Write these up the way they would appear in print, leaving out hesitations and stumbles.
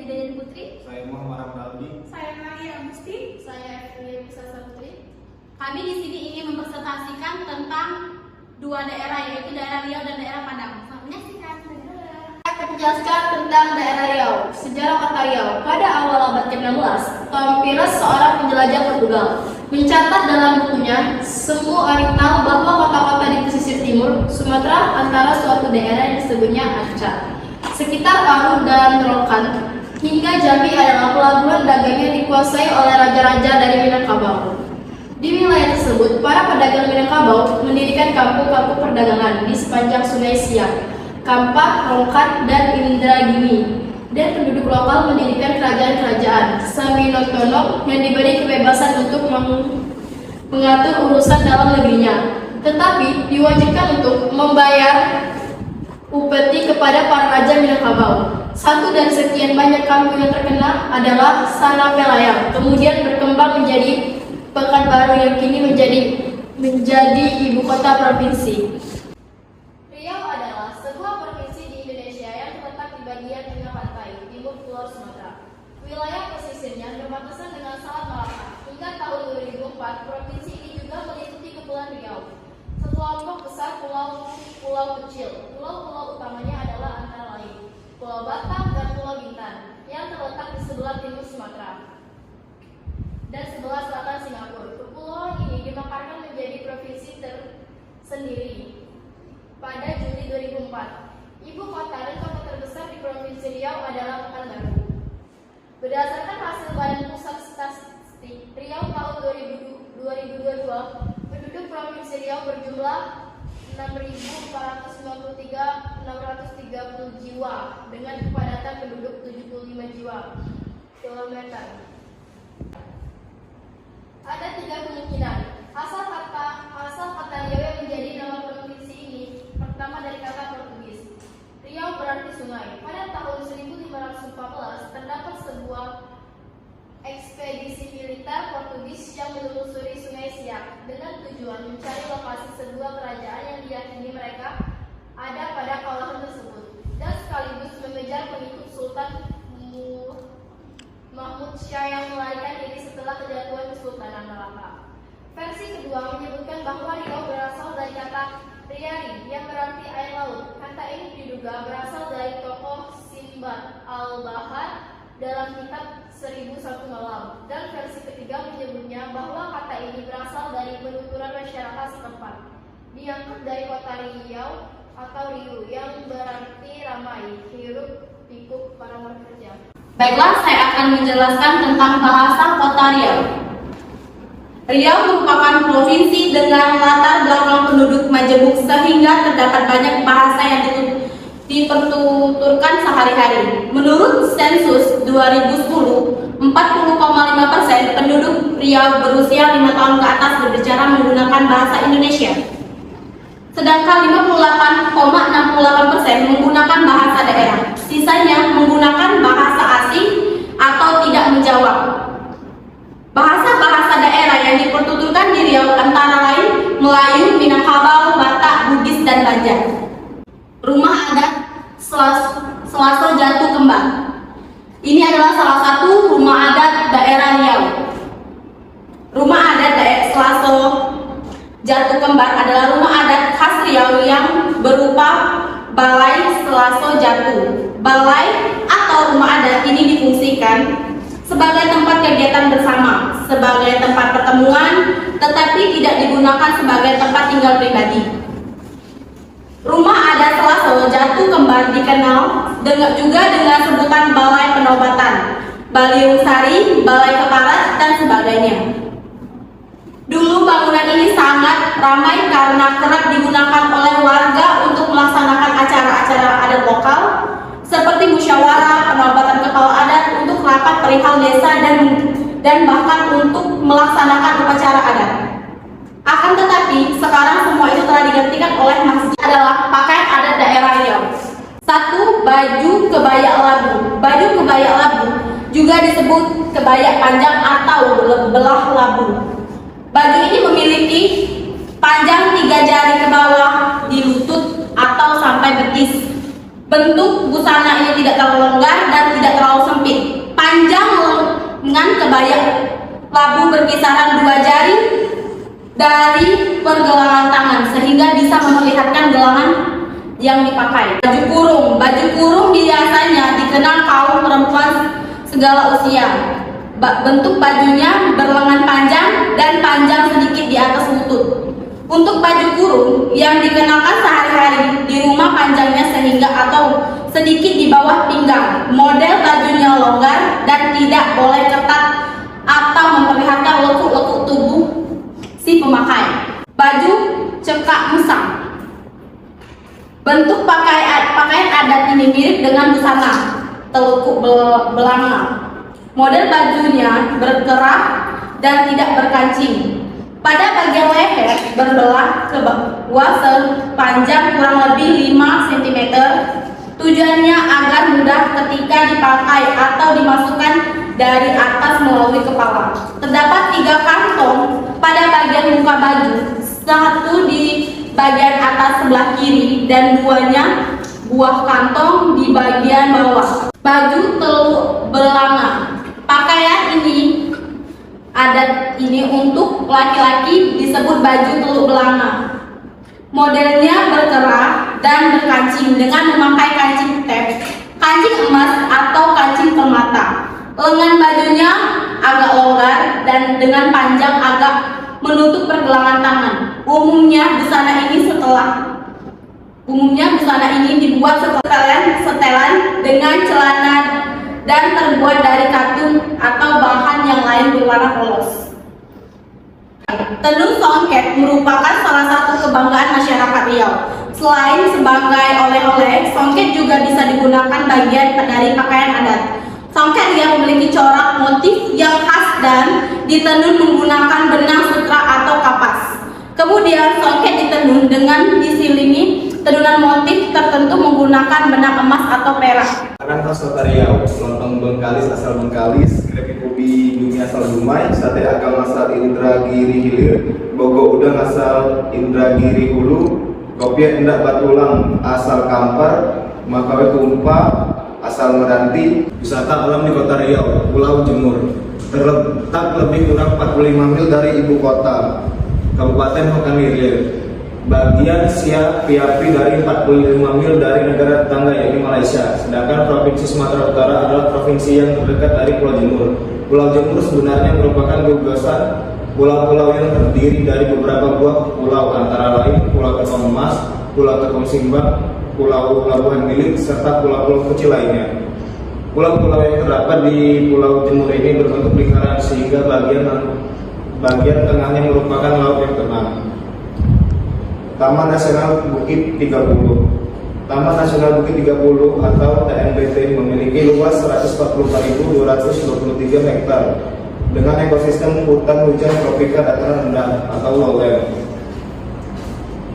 Hidayat Putri. Saya Muhammad Aldi. Saya Maria Agusti. Saya Evi Pusasa Putri. Kami di sini ingin mempresentasikan tentang dua daerah, yaitu daerah Riau dan daerah Padang. Selamat menyaksikan. Saya akan menjelaskan tentang daerah Riau. Sejarah kota Riau. Pada awal abad ke-16, Tom Pires, seorang penjelajah Portugal, mencatat dalam bukunya Semu Aritnal bahwa kota-kota di pesisir timur Sumatera antara suatu daerah yang disebutnya Aceh, sekitar Paru dan Rokan, hingga Jambi adalah pelabuhan dagang yang dikuasai oleh raja-raja dari Minangkabau. Di wilayah tersebut, para pedagang Minangkabau mendirikan kampung-kampung perdagangan di sepanjang Sungai Siak, Kampak, Rongkat, dan Indragiri. Dan penduduk lokal mendirikan kerajaan-kerajaan Saminotono yang diberi kebebasan untuk mengatur urusan dalam negerinya, tetapi diwajibkan untuk membayar upeti kepada para raja Minangkabau. Satu dari sekian banyak kampung yang terkenal adalah Sanapelaya, kemudian berkembang menjadi Pekanbaru yang kini menjadi ibu kota provinsi. Riau adalah sebuah provinsi di Indonesia yang terletak di bagian tengah pantai timur Pulau Sumatera. Wilayah pesisirnya berbatasan dengan Selat Malaka. Hingga tahun 2004, provinsi ini juga meliputi Kepulauan Riau, sekelompok besar pulau-pulau kecil. Pulau-pulau utamanya adalah antara lain Pulau Batam dan Pulau Bintan yang terletak di sebelah timur Sumatera dan sebelah selatan Singapura. Kepulauan ini dimekarkan menjadi provinsi tersendiri pada Juli 2004. Ibu kota dan kota terbesar di Provinsi Riau adalah Pekanbaru. Berdasarkan hasil Badan Pusat Statistik Riau tahun 2022, penduduk Provinsi Riau berjumlah 6.493.630 jiwa dengan kepadatan penduduk 75 jiwa kilometer. Ada 3 kemungkinan asal kata Riau yang menjadi nama provinsi ini. Pertama, dari kata Portugis. Riau berarti sungai. Pada tahun 1514 terdapat sebuah ekspedisi militer Portugis yang menelusuri Sungai Siak dengan tujuan mencari lokasi sebuah kerajaan yang diyakini mereka ada pada kawasan tersebut, dan sekaligus mengejar pengikut Sultan Mahmud Syah yang melarikan diri setelah kejatuhan Kesultanan Malaka. Versi kedua menyebutkan bahwa Riau berasal dari kata Riari yang berarti air laut. Kata ini diduga berasal dari tokoh Sinbad Al-Bahar dalam kitab 1001 Malam. Dan versi ketiga menyebutnya bahwa kata ini berasal dari penuturan masyarakat setempat, diangkat dari kota Riau atau Riu yang berarti ramai, hiruk pikuk para pekerja. Baiklah, saya akan menjelaskan tentang bahasa kota Riau. Riau merupakan provinsi dengan latar belakang penduduk majemuk sehingga terdapat banyak bahasa yang dipertuturkan sehari-hari. Menurut sensus 2010, 40,5% penduduk Riau berusia 5 tahun ke atas berbicara menggunakan bahasa Indonesia. Sedangkan 58,68% menggunakan bahasa daerah. Sisanya menggunakan bahasa asing atau tidak menjawab. Bahasa-bahasa daerah yang dipertuturkan di Riau antara lain Melayu, Minangkabau, Batak, Bugis, dan Banjar. Rumah adat Selaso Jatuh Kembar. Ini adalah salah satu rumah adat daerah Riau. Rumah adat Selaso Jatuh Kembar adalah rumah adat khas Riau yang berupa balai Selaso Jatuh. Balai atau rumah adat ini difungsikan sebagai tempat kegiatan bersama, sebagai tempat pertemuan, tetapi tidak digunakan sebagai tempat tinggal pribadi. Rumah adat Selaso Jatuh Kembar dikenal juga dengan sebutan Balai Penobatan, Baliung Sari, Balai Keparat, dan sebagainya. Dulu bangunan ini sangat ramai karena kerap digunakan oleh warga untuk melaksanakan acara-acara adat lokal seperti musyawarah, penobatan kepala adat, untuk rapat perihal desa, dan bahkan untuk melaksanakan upacara adat. Akan tetapi, sekarang semua itu telah digantikan oleh masjid. Adalah pakaian adat daerah Riau. 1. Baju kebaya labu. Baju kebaya labu juga disebut kebaya panjang atau belah labu. Baju ini memiliki panjang 3 jari ke bawah di lutut atau sampai betis. Bentuk busana ini tidak terlalu longgar dan tidak terlalu sempit. Panjang lengan kebaya labu berkisaran 2 jari dari pergelangan tangan sehingga bisa memperlihatkan gelangan yang dipakai. Baju kurung biasanya dikenal kaum perempuan segala usia. Bentuk bajunya berlengan panjang dan panjang sedikit di atas lutut. Untuk baju kurung yang dikenakan sehari-hari di rumah, panjangnya sehingga atau sedikit di bawah pinggang. Model bajunya longgar dan tidak boleh ketat atau memperlihatkan lekuk-lekuk tubuh si pemakai. Baju cekak musang. Bentuk pakaian adat ini mirip dengan busana telukuk belanga. Model bajunya berkerah dan tidak berkancing. Pada bagian leher berbelah ke bawah sepanjang kurang lebih 5 cm. Tujuannya agar mudah ketika dipakai atau dimasukkan dari atas melalui kepala. Terdapat 3 kantong pada bagian muka baju, 1 di bagian atas sebelah kiri dan 2-nya buah kantong di bagian bawah. Baju teluk belanga. Pakaian ini adat ini untuk laki-laki disebut baju teluk belanga. Modelnya berkerah dan berkancing dengan memakai kancing tep, kancing emas atau kancing permata. Lengan bajunya agak longgar dan dengan panjang agak menutup pergelangan tangan. Umumnya busana ini dibuat setelan dengan celana dan terbuat dari katun atau bahan yang lain berwarna polos. Tenun songket merupakan salah satu kebanggaan masyarakat Riau. Selain sebagai oleh-oleh, songket juga bisa digunakan bagian dari pakaian adat. Songket yang memiliki corak motif yang khas dan ditenun menggunakan benang sutra atau kapas. Kemudian songket ditenun dengan diselingi tenunan motif tertentu menggunakan benang emas atau perak. Makanan khas Kota Riau, lontong Bengkalis asal Bengkalis, keripik ubi Bumi asal Dumai, sate agam asal Indragiri Hilir, bogo udang asal Indragiri Hulu, kopi endak batulang asal Kampar, makawe kumpa asal Meranti. Wisata alam di Kota Riau, Pulau Jemur, terletak lebih kurang 45 mil dari ibu kota, Kabupaten Hokan Hilir. Bagian Siak Piapi dari 45 mil dari negara tetangga yakni Malaysia. Sedangkan Provinsi Sumatera Utara adalah provinsi yang terdekat dari Pulau Jemur. Pulau Jemur sebenarnya merupakan gugusan pulau-pulau yang terdiri dari beberapa buah pulau, antara lain Pulau Tepung Emas, Pulau Tepung Simbang, Pulau Pelabuhan Bilik, serta pulau-pulau kecil lainnya. Pulau-pulau yang terdapat di Pulau Jemur ini berbentuk lingkaran sehingga bagian tengahnya merupakan laut yang tenang. Taman Nasional Bukit 30. Taman Nasional Bukit 30 atau TNBT memiliki luas 144.223 hektar dengan ekosistem hutan hujan tropika dataran rendah atau lowland.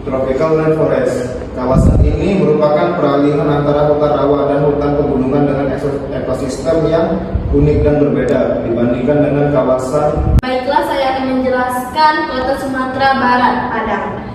Tropical Rainforest. Kawasan ini merupakan peralihan antara hutan rawa dan hutan pegunungan dengan ekosistem yang unik dan berbeda dibandingkan dengan kawasan. Baiklah, saya akan menjelaskan Kota Sumatera Barat, Padang.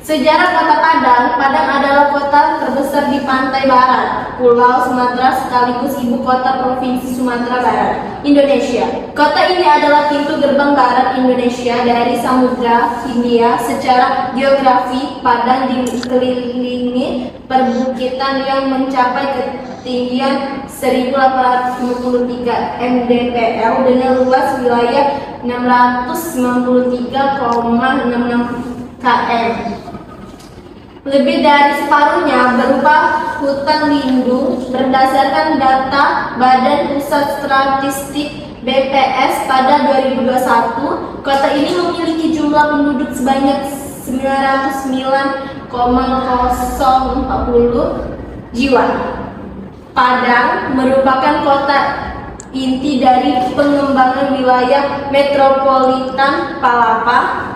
Sejarah Kota Padang. Padang adalah kota terbesar di pantai barat Pulau Sumatera sekaligus ibu kota Provinsi Sumatera Barat, Indonesia. Kota ini adalah pintu gerbang barat Indonesia dari Samudra Hindia. Secara geografi, Padang dikelilingi perbukitan yang mencapai ketinggian 1853 mdpl dengan luas wilayah 693,66 km. Lebih dari separuhnya berupa hutan lindung. Berdasarkan data Badan Pusat Statistik BPS pada 2021, kota ini memiliki jumlah penduduk sebanyak 909,040 jiwa. Padang merupakan kota inti dari pengembangan wilayah metropolitan Palapa.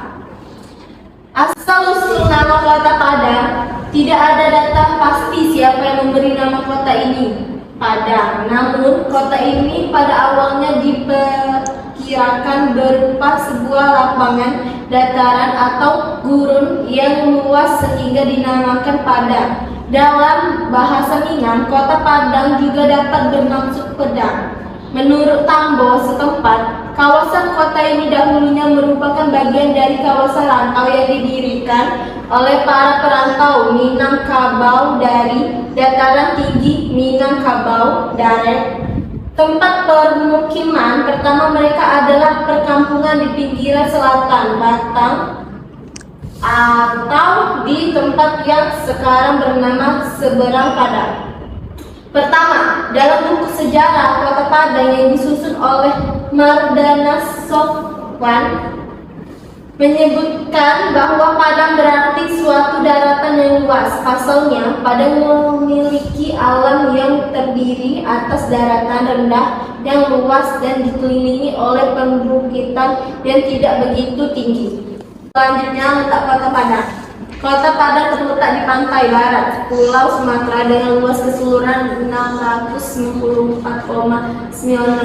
Asal-usul nama kota Padang, tidak ada data pasti siapa yang memberi nama kota ini Padang. Namun kota ini pada awalnya diperkirakan berupa sebuah lapangan dataran atau gurun yang luas sehingga dinamakan Padang. Dalam bahasa Minang, kota Padang juga dapat bermaksud pedang. Menurut Tambo setempat, kawasan kota ini dahulunya merupakan bagian dari kawasan rantau yang didirikan oleh para perantau Minangkabau dari dataran tinggi Minangkabau Darat. Tempat permukiman pertama mereka adalah perkampungan di pinggiran selatan Batang atau di tempat yang sekarang bernama Seberang Padang. Pertama, dalam buku sejarah kota Padang yang disusun oleh Mardana Sofwan menyebutkan bahwa Padang berarti suatu daratan yang luas. Pasalnya, Padang memiliki alam yang terdiri atas daratan rendah yang luas dan dikelilingi oleh perbukitan yang tidak begitu tinggi. Selanjutnya, letak kota Padang. Kota Padang terletak di pantai barat Pulau Sumatera dengan luas keseluruhan 694,96 km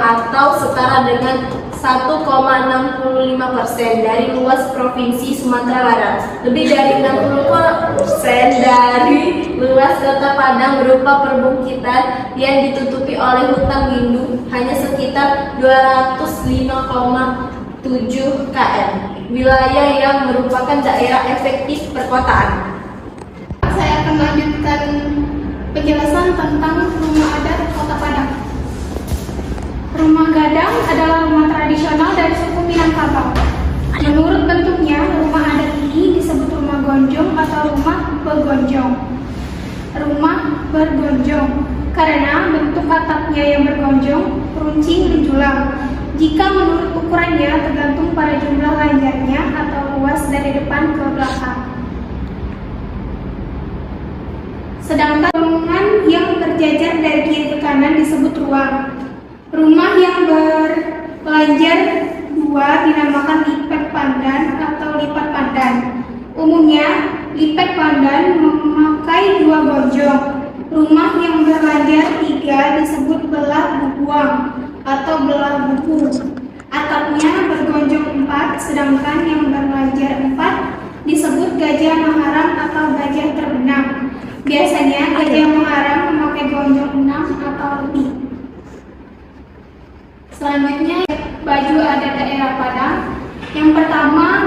atau setara dengan 1,65% dari luas Provinsi Sumatera Barat. Lebih dari 60% dari luas kota Padang berupa perbukitan yang ditutupi oleh hutan lindung, hanya sekitar 205,7 km. Wilayah yang merupakan daerah efektif perkotaan. Saya akan melanjutkan penjelasan tentang rumah adat Kota Padang. Rumah gadang adalah rumah tradisional dari suku Minangkabau. Menurut bentuknya, rumah adat ini disebut rumah gonjong atau rumah bergonjong. Rumah bergonjong karena bentuk atapnya yang bergonjong, runcing menjulang. Jika menurut ukurannya tergantung pada jumlah lanjarnya atau luas dari depan ke belakang. Sedangkan bangunan yang berjajar dari kiri ke kanan disebut ruang. Rumah yang berlanjar dua dinamakan lipat pandan atau lipat pandan. Umumnya, lipat pandan memakai dua gonjong. Rumah yang berlanjar tiga disebut belah bubuang atau belah buku. Atapnya bergonjong 4, sedangkan yang berlanjar 4 disebut gajah maharam atau gajah terbenam. Biasanya gajah maharam memakai gonjong 6 atau lebih. Selanjutnya, baju adat daerah Padang. Yang pertama,